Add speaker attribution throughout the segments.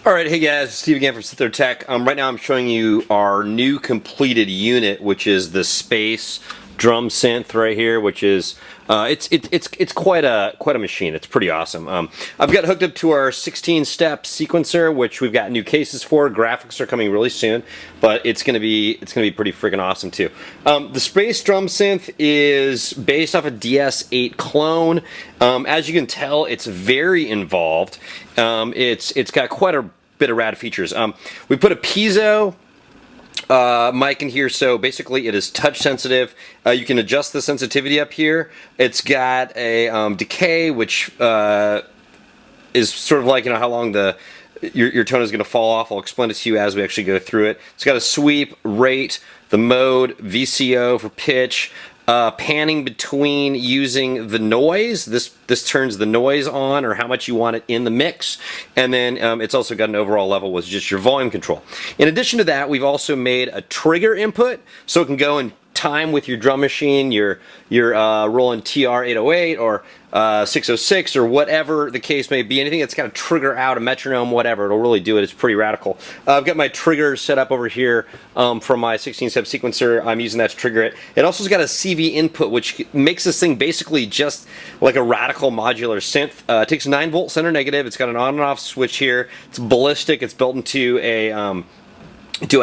Speaker 1: Alright, hey guys, Steve again from Synthrotek. Right now I'm showing you our new completed unit, which is the Space drum synth right here, which is it's quite a machine. It's pretty awesome. I've got hooked up to our 16-step sequencer, which we've got new cases for. Graphics are coming really soon, but it's gonna be pretty freaking awesome too. The Space drum synth is based off a DS-8 clone. As you can tell, it's very involved. It's got quite a bit of rad features. We put a Piezo mic in here, so basically it is touch sensitive. You can adjust the sensitivity up here. It's got a decay, which is sort of like, you know, how long your tone is going to fall off. I'll explain it to you as we actually go through it. It's got a sweep, rate, the mode, VCO for pitch, panning between using the noise. This turns the noise on, or how much you want it in the mix, and then it's also got an overall level with just your volume control. In addition to that, we've also made a trigger input, so it can go in time with your drum machine, your rolling TR-808 or 606 or whatever the case may be. Anything that's got to trigger out a metronome, whatever, it'll really do it. It's pretty radical. I've got my triggers set up over here from my 16-step sequencer. I'm using that to trigger it. It also has got a CV input, which makes this thing basically just like a radical modular synth. It takes 9-volt center negative. It's got an on and off switch here. It's ballistic. It's built into a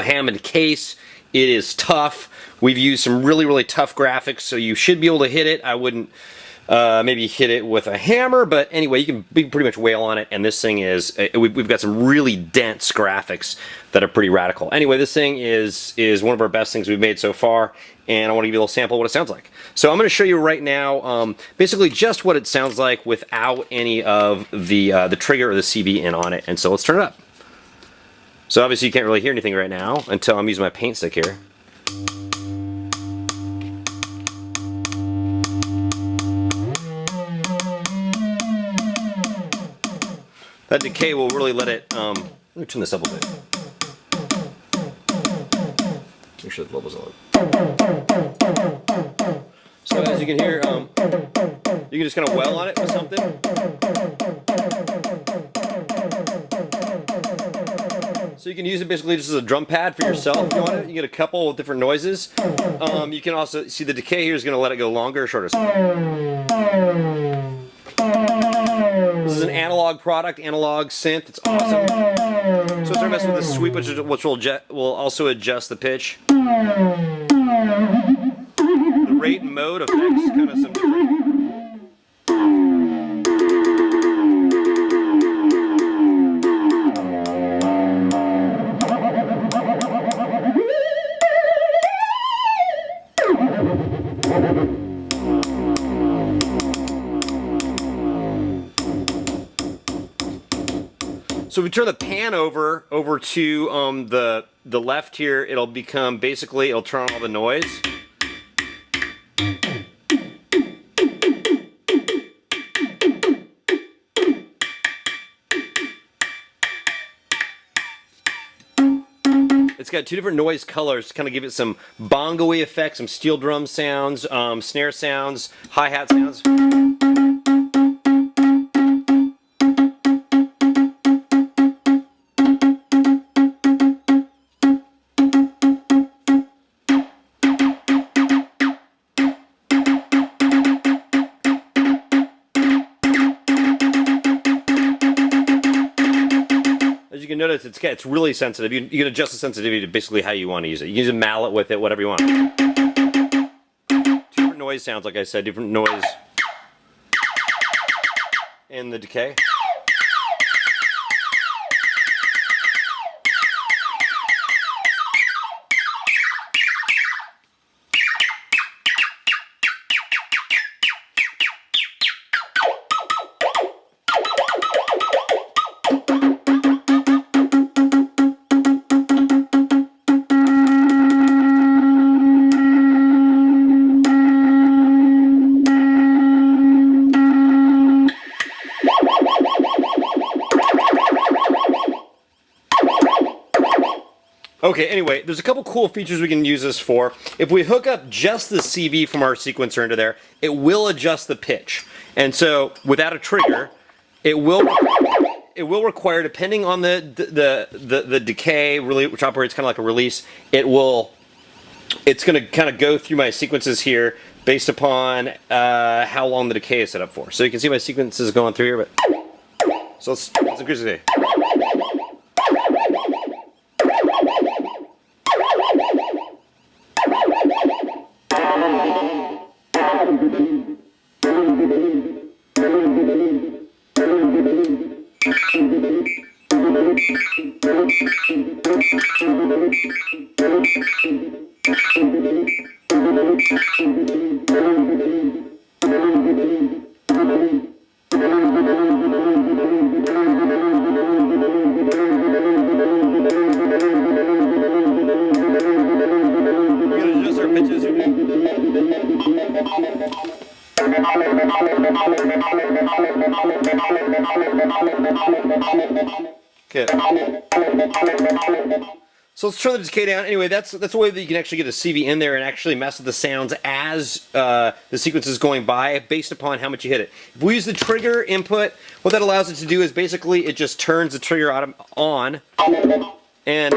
Speaker 1: Hammond case. It is tough. We've used some really tough graphics, so you should be able to hit it. I wouldn't maybe hit it with a hammer, but anyway, you can pretty much wail on it, and this thing is, we've got some really dense graphics that are pretty radical. Anyway, this thing is one of our best things we've made so far, and I want to give you a little sample of what it sounds like. So I'm going to show you right now basically just what it sounds like without any of the trigger or the CV in on it, and so let's turn it up. So obviously you can't really hear anything right now until I'm using my paint stick here. That decay will really let it, let me turn this up a bit. Make sure the levels are low. So as you can hear, you can just kind of wail on it with something. So you can use it basically just as a drum pad for yourself if you want it. You get a couple of different noises. You can also see the decay here is going to let it go longer or shorter. This is an analog product, analog synth. It's awesome. So start messing with the sweep, which will also adjust the pitch. The rate and mode affects kind of some different. So if we turn the pan over to the left here, it'll become basically, it'll turn on all the noise. It's got two different noise colors to kind of give it some bongo-y effects, some steel drum sounds, snare sounds, hi-hat sounds. As you can notice, it's really sensitive. You can adjust the sensitivity to basically how you want to use it. You can use a mallet with it, whatever you want. Two different noise sounds, like I said, different noise in the decay. Okay, anyway, there's a couple cool features we can use this for. If we hook up just the CV from our sequencer into there, it will adjust the pitch. And so, without a trigger, it will it will require, depending on the decay, really, which operates kind of like a release. It's going to kind of go through my sequences here based upon how long the decay is set up for. So you can see my sequences going through here, but so let's increase the decay. Okay. So let's turn the decay down. Anyway, that's a way that you can actually get a CV in there and actually mess with the sounds as the sequence is going by based upon how much you hit it. If we use the trigger input, what that allows it to do is basically it just turns the trigger on and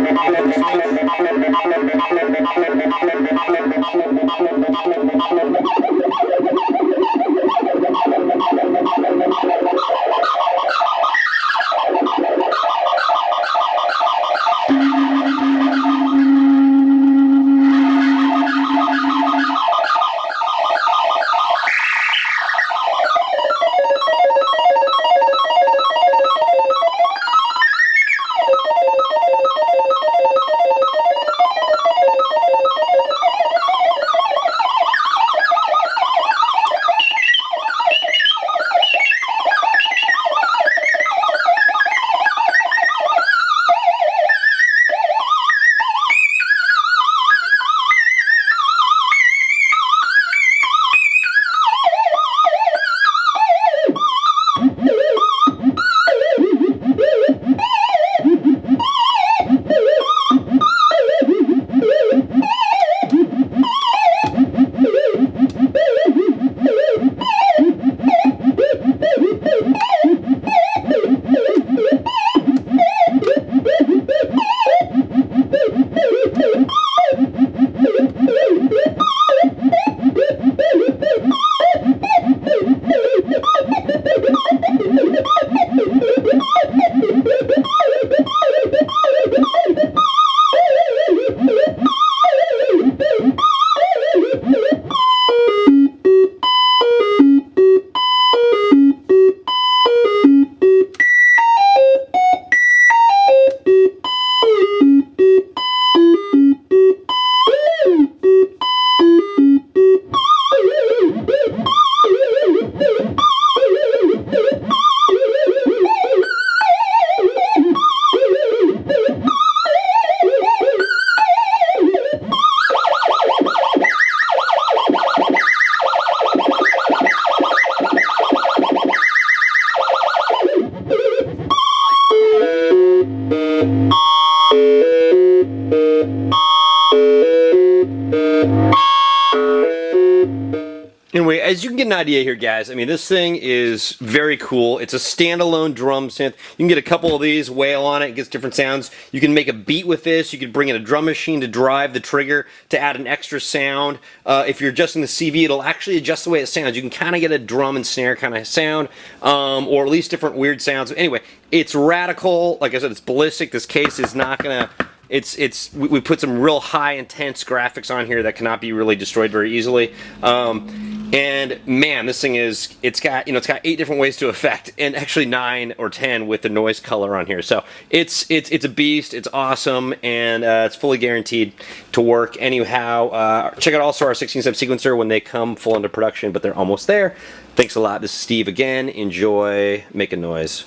Speaker 1: Anyway, as you can get an idea here, guys, I mean, this thing is very cool. It's a standalone drum synth. You can get a couple of these, wail on it, it gets different sounds. You can make a beat with this. You can bring in a drum machine to drive the trigger to add an extra sound. If you're adjusting the CV, it'll actually adjust the way it sounds. You can kind of get a drum and snare kind of sound, or at least different weird sounds. Anyway, it's radical. Like I said, it's ballistic. This case is not going to... We put some real high intense graphics on here that cannot be really destroyed very easily. And man, this thing it's got 8 different ways to affect, and actually 9 or 10 with the noise color on here. So it's a beast. It's awesome, and it's fully guaranteed to work. Anyhow, check out also our 16-step sequencer when they come full into production, but they're almost there. Thanks a lot. This is Steve again. Enjoy making noise.